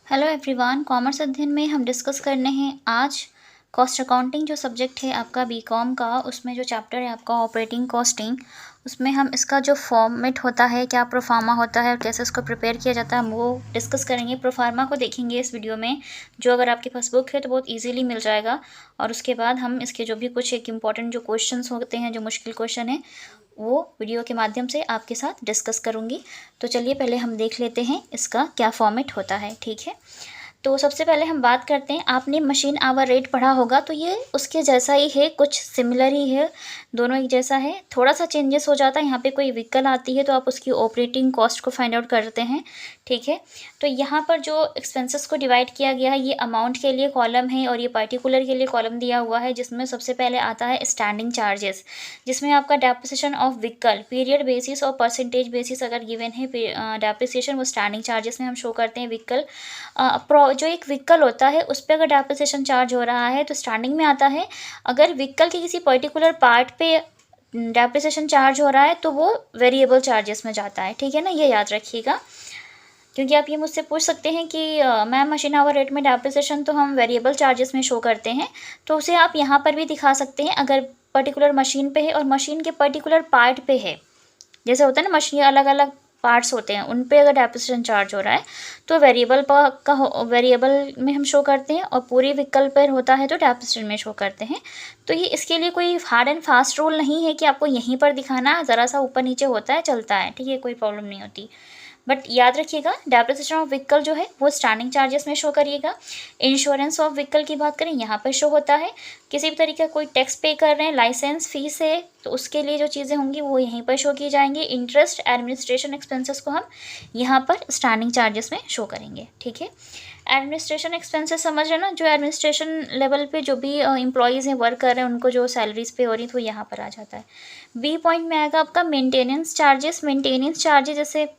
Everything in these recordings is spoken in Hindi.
हेलो एवरीवन, कॉमर्स अध्ययन में हम डिस्कस करने हैं आज कॉस्ट अकाउंटिंग जो सब्जेक्ट है आपका बीकॉम का, उसमें जो चैप्टर है आपका ऑपरेटिंग कॉस्टिंग, उसमें हम इसका जो फॉर्मेट होता है, क्या प्रोफार्मा होता है और कैसे इसको प्रिपेयर किया जाता है, हम वो डिस्कस करेंगे। प्रोफार्मा को देखेंगे इस वीडियो में, जो अगर आपके पास बुक है तो बहुत ईजिली मिल जाएगा। और उसके बाद हम इसके जो भी कुछ एक इम्पॉर्टेंट जो क्वेश्चन होते हैं, जो मुश्किल क्वेश्चन है, वो वीडियो के माध्यम से आपके साथ डिस्कस करूँगी। तो चलिए पहले हम देख लेते हैं इसका क्या फॉर्मेट होता है। ठीक है, तो सबसे पहले हम बात करते हैं, आपने मशीन आवर रेट पढ़ा होगा, तो ये उसके जैसा ही है, कुछ सिमिलर ही है, दोनों एक जैसा है। थोड़ा सा चेंजेस हो जाता है, यहाँ पे कोई व्हीकल आती है तो आप उसकी ऑपरेटिंग कॉस्ट को फाइंड आउट करते हैं। ठीक है, तो यहाँ पर जो एक्सपेंसेस को डिवाइड किया गया है, ये अमाउंट के लिए कॉलम है और ये पर्टिकुलर के लिए कॉलम दिया हुआ है, जिसमें सबसे पहले आता है स्टैंडिंग चार्जेस, जिसमें आपका depreciation of vehicle period basis और परसेंटेज बेसिस अगर गिवन है डेप्रिसिएशन, वो स्टैंडिंग चार्जेस में हम शो करते हैं। व्हीकल जो एक व्हीकल होता है उस पर अगर डेप्रिसिएशन चार्ज हो रहा है तो स्टैंडिंग में आता है। अगर व्हीकल के किसी पर्टिकुलर पार्ट पे डेप्रिसिएशन चार्ज हो रहा है तो वो वेरिएबल चार्जेस में जाता है। ठीक है ना, ये याद रखिएगा, क्योंकि आप ये मुझसे पूछ सकते हैं कि मैम मशीन आवर रेट में डेप्रिसिएशन तो हम वेरिएबल चार्जेस में शो करते हैं, तो उसे आप यहाँ पर भी दिखा सकते हैं अगर पर्टिकुलर मशीन पे है और मशीन के पर्टिकुलर पार्ट पे है। जैसे होता है ना, मशीन अलग अलग पार्ट्स होते हैं, उन पे अगर डेप्रिसिएशन चार्ज हो रहा है तो वेरिएबल में हम शो करते हैं, और पूरी व्हीकल पर होता है तो डेप्रिसिएशन में शो करते हैं। तो ये इसके लिए कोई हार्ड एंड फास्ट रूल नहीं है कि आपको यहीं पर दिखाना है, ज़रा सा ऊपर नीचे होता है, चलता है। ठीक है, कोई प्रॉब्लम नहीं होती, बट याद रखिएगा डेप्रिसिएशन ऑफ व्हीकल जो है वो स्टैंडिंग चार्जेस में शो करिएगा। इंश्योरेंस ऑफ व्हीकल की बात करें, यहाँ पर शो होता है। किसी भी तरीके का कोई टैक्स पे कर रहे हैं, लाइसेंस फीस है, तो उसके लिए जो चीज़ें होंगी वो यहीं पर शो की जाएंगी। इंटरेस्ट एडमिनिस्ट्रेशन एक्सपेंसेस को हम यहाँ पर स्टैंडिंग चार्जेस में शो करेंगे। ठीक है, एडमिनिस्ट्रेशन एक्सपेंसेस समझ रहे हैं ना, जो एडमिनिस्ट्रेशन लेवल पे जो भी एम्प्लॉयज़ हैं, वर्क कर रहे हैं, उनको जो सैलरीज पे हो रही है, तो वो यहाँ पर आ जाता है। बी पॉइंट में आएगा आपका मेंटेनेंस चार्जेस। मेंटेनेंस चार्जेस जैसे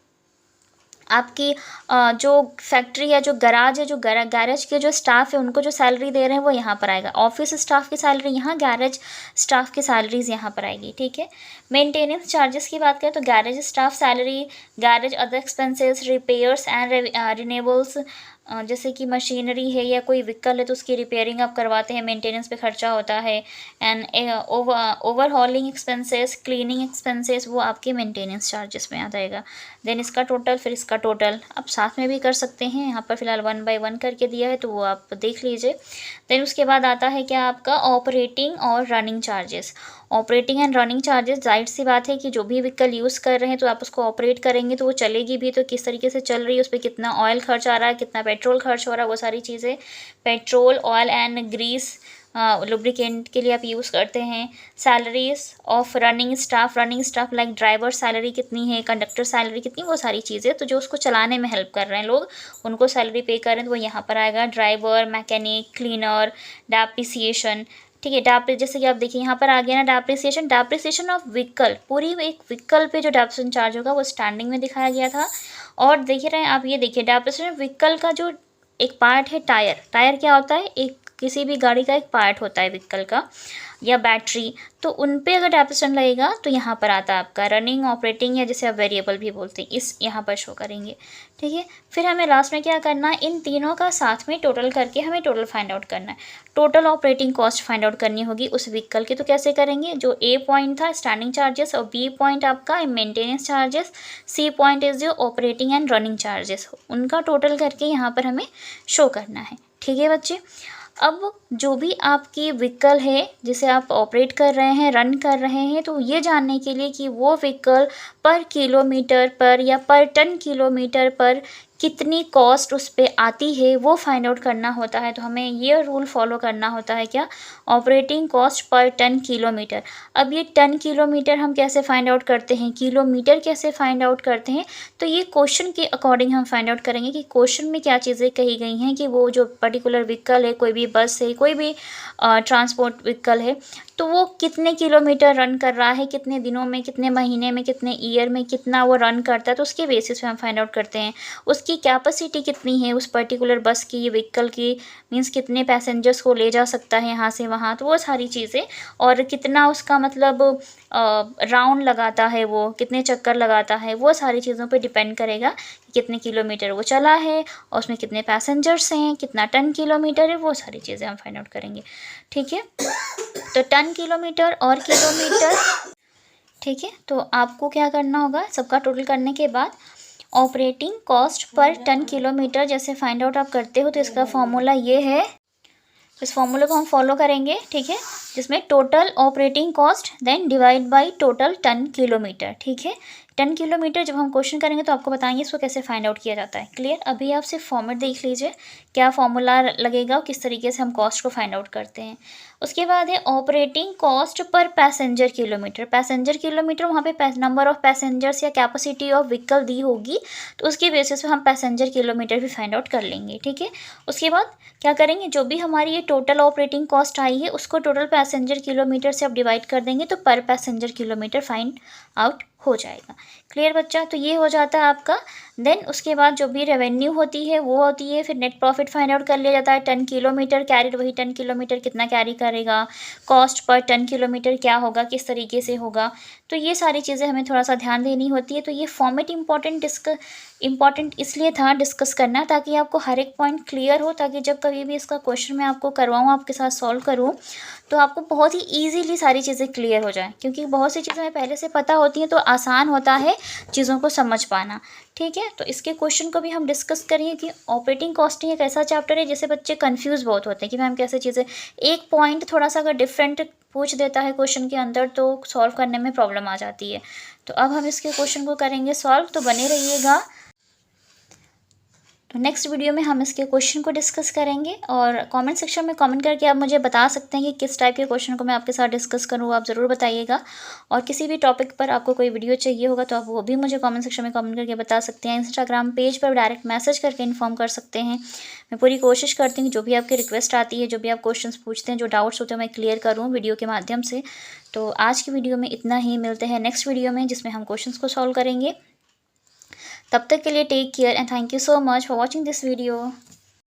आपकी जो फैक्ट्री या जो गराज है, जो गैरेज के जो स्टाफ है, उनको जो सैलरी दे रहे हैं वो यहाँ पर आएगा। ऑफिस स्टाफ की सैलरी यहाँ, गैरेज स्टाफ की सैलरीज यहाँ पर आएगी। ठीक है, मेंटेनेंस चार्जेस की बात करें तो garage staff salary, garage other expenses, repairs and renewables, जैसे कि मशीनरी है या कोई व्हीकल है तो उसकी रिपेयरिंग आप करवाते हैं, मेंटेनेंस पे खर्चा होता है। And overhauling expenses, cleaning expenses, वो आपके मेंटेनेंस चार्जेस में आ जाएगा। देन इसका टोटल, फिर इसका टोटल आप साथ में भी कर सकते हैं, यहाँ पर फिलहाल 1 बाय 1 करके दिया है तो वो आप देख लीजिए। देन उसके बाद आता है क्या आपका ऑपरेटिंग और running charges. Operating and running charges, जाहिर सी बात है कि जो भी व्हीकल यूज़ कर रहे हैं तो आप उसको ऑपरेट करेंगे तो वो चलेगी भी, तो किस तरीके से चल रही है, उस पर कितना ऑयल खर्च आ रहा है, कितना पेट्रोल खर्च हो रहा है, वो सारी चीज़ें। Petrol, oil and grease lubricant के लिए आप यूज़ करते हैं। Salaries of running staff like driver salary कितनी है, कंडक्टर सैलरी कितनी, वो सारी चीज़ें, तो जो उसको चलाने में हेल्प कर रहे हैं लोग, उनको सैलरी पे कर रहे हैं तो वो यहाँ पर आएगा। Driver, mechanic, cleaner, depreciation. ठीक है, जैसे कि आप देखिए यहाँ पर आ गया ना डेप्रिसिएशन ऑफ व्हीकल, पूरी एक व्हीकल पे जो डेप्रिसिएशन चार्ज होगा वो स्टैंडिंग में दिखाया गया था। और देख रहे हैं आप, ये देखिए डेप्रिसिएशन व्हीकल का जो एक पार्ट है टायर क्या होता है, एक किसी भी गाड़ी का एक पार्ट होता है व्हीकल का, या बैटरी, तो उन पे अगर डेप्रिसिएशन लगेगा तो यहाँ पर आता है आपका रनिंग, ऑपरेटिंग, या जैसे आप वेरिएबल भी बोलते हैं, इस यहाँ पर शो करेंगे। ठीक है, फिर हमें लास्ट में क्या करना है, इन तीनों का साथ में टोटल करके हमें टोटल फाइंड आउट करना है। Total operating cost find out करनी होगी उस व्हीकल की, तो कैसे करेंगे, जो ए पॉइंट था स्टैंडिंग चार्जेस और बी पॉइंट आपका maintenance charges, C point is जो ऑपरेटिंग एंड रनिंग चार्जेस, उनका टोटल करके यहाँ पर हमें शो करना है। ठीक है बच्चे, अब जो भी आपकी व्हीकल है जिसे आप ऑपरेट कर रहे हैं, रन कर रहे हैं, तो ये जानने के लिए कि वो व्हीकल पर किलोमीटर पर या पर टन किलोमीटर पर कितनी कॉस्ट उस पर आती है, वो फाइंड आउट करना होता है। तो हमें ये रूल फॉलो करना होता है, क्या, operating cost per ton kilometre. अब ये टन किलोमीटर हम कैसे फाइंड आउट करते हैं, किलोमीटर कैसे फाइंड आउट करते हैं, तो ये क्वेश्चन के अकॉर्डिंग हम फाइंड आउट करेंगे कि क्वेश्चन में क्या चीज़ें कही गई हैं, कि वो जो पर्टिकुलर व्हीकल है, कोई भी बस है, कोई भी ट्रांसपोर्ट व्हीकल है, तो वो कितने किलोमीटर रन कर रहा है, कितने दिनों में, कितने महीने में, कितने ईयर में, कितना वो रन करता है, तो उसके बेसिस पे हम फाइंड आउट करते हैं। उसकी उसकी कैपेसिटी कितनी है उस पर्टिकुलर बस की, ये व्हीकल की, मीन्स कितने पैसेंजर्स को ले जा सकता है यहाँ से वहाँ, तो वो सारी चीज़ें, और कितना उसका मतलब राउंड लगाता है, वो कितने चक्कर लगाता है, वो सारी चीज़ों पे डिपेंड करेगा कि कितने किलोमीटर वो चला है और उसमें कितने पैसेंजर्स हैं, कितना टन किलोमीटर है, वो सारी चीज़ें हम फाइंड आउट करेंगे। ठीक है, तो टन किलोमीटर और किलोमीटर, ठीक है, तो आपको क्या करना होगा, सबका टोटल करने के बाद operating cost per ton kilometre जैसे फाइंड आउट आप करते हो, तो इसका फॉर्मूला ये है, इस फॉर्मूले को हम फॉलो करेंगे। ठीक है, जिसमें total operating cost then divide by total ton kilometre. ठीक है, टन किलोमीटर जब हम क्वेश्चन करेंगे तो आपको बताएंगे इसको कैसे फाइंड आउट किया जाता है। क्लियर, अभी आप सिर्फ फॉर्मेट देख लीजिए, क्या फॉर्मूला लगेगा और किस तरीके से हम कॉस्ट को फाइंड आउट करते हैं। उसके बाद है ऑपरेटिंग कॉस्ट पर पैसेंजर किलोमीटर। पैसेंजर किलोमीटर, वहाँ पे नंबर ऑफ पैसेंजर्स या कैपेसिटी ऑफ व्हीकल दी होगी, तो उसके बेसिस पे हम पैसेंजर किलोमीटर भी फाइंड आउट कर लेंगे। ठीक है, उसके बाद क्या करेंगे, जो भी हमारी ये टोटल ऑपरेटिंग कॉस्ट आई है उसको टोटल पैसेंजर किलोमीटर से आप डिवाइड कर देंगे, तो पर पैसेंजर किलोमीटर फाइंड आउट हो जाएगा। क्लियर बच्चा, तो ये हो जाता है आपका। देन उसके बाद जो भी रेवेन्यू होती है वो होती है, फिर नेट प्रॉफिट फाइंड आउट कर लिया जाता है। टन किलोमीटर कैरिड, वही टन किलोमीटर कितना कैरी करेगा, कॉस्ट पर टन किलोमीटर क्या होगा, किस तरीके से होगा, तो ये सारी चीज़ें हमें थोड़ा सा ध्यान देनी होती है। तो ये फॉर्मेट इंपॉर्टेंट इसलिए था डिस्कस करना, ताकि आपको हर एक पॉइंट क्लियर हो, ताकि जब कभी भी इसका क्वेश्चन मैं आपको करवाऊँ, आपके साथ सॉल्व करूँ, तो आपको बहुत ही ईजीली सारी चीज़ें क्लियर हो जाएं, क्योंकि बहुत सी चीज़ें हमें पहले से पता होती हैं तो आसान होता है चीज़ों को समझ पाना। ठीक है, तो इसके क्वेश्चन को भी हम डिस्कस करेंगे कि ऑपरेटिंग कॉस्टिंग एक ऐसा चैप्टर है जिससे बच्चे कंफ्यूज बहुत होते हैं कि मैम कैसे चीज़ें, एक पॉइंट थोड़ा सा अगर डिफरेंट पूछ देता है क्वेश्चन के अंदर तो सॉल्व करने में प्रॉब्लम आ जाती है। तो अब हम इसके क्वेश्चन को करेंगे सॉल्व, तो बने रहिएगा। तो नेक्स्ट वीडियो में हम इसके क्वेश्चन को डिस्कस करेंगे, और कमेंट सेक्शन में कमेंट करके आप मुझे बता सकते हैं कि किस टाइप के क्वेश्चन को मैं आपके साथ डिस्कस करूँ, आप ज़रूर बताइएगा। और किसी भी टॉपिक पर आपको कोई वीडियो चाहिए होगा तो आप वो भी मुझे कमेंट सेक्शन में कमेंट करके बता सकते हैं। इंस्टाग्राम पेज पर डायरेक्ट मैसेज करके इन्फॉर्म कर सकते हैं। मैं पूरी कोशिश करती हूँ जो भी आपकी रिक्वेस्ट आती है, जो भी आप क्वेश्चन पूछते हैं, जो डाउट्स होते हैं, मैं क्लियर करूँ वीडियो के माध्यम से। तो आज की वीडियो में इतना ही, मिलते हैं नेक्स्ट वीडियो में जिसमें हम क्वेश्चन को सॉल्व करेंगे। तब तक के लिए take care and thank you so much for watching this video.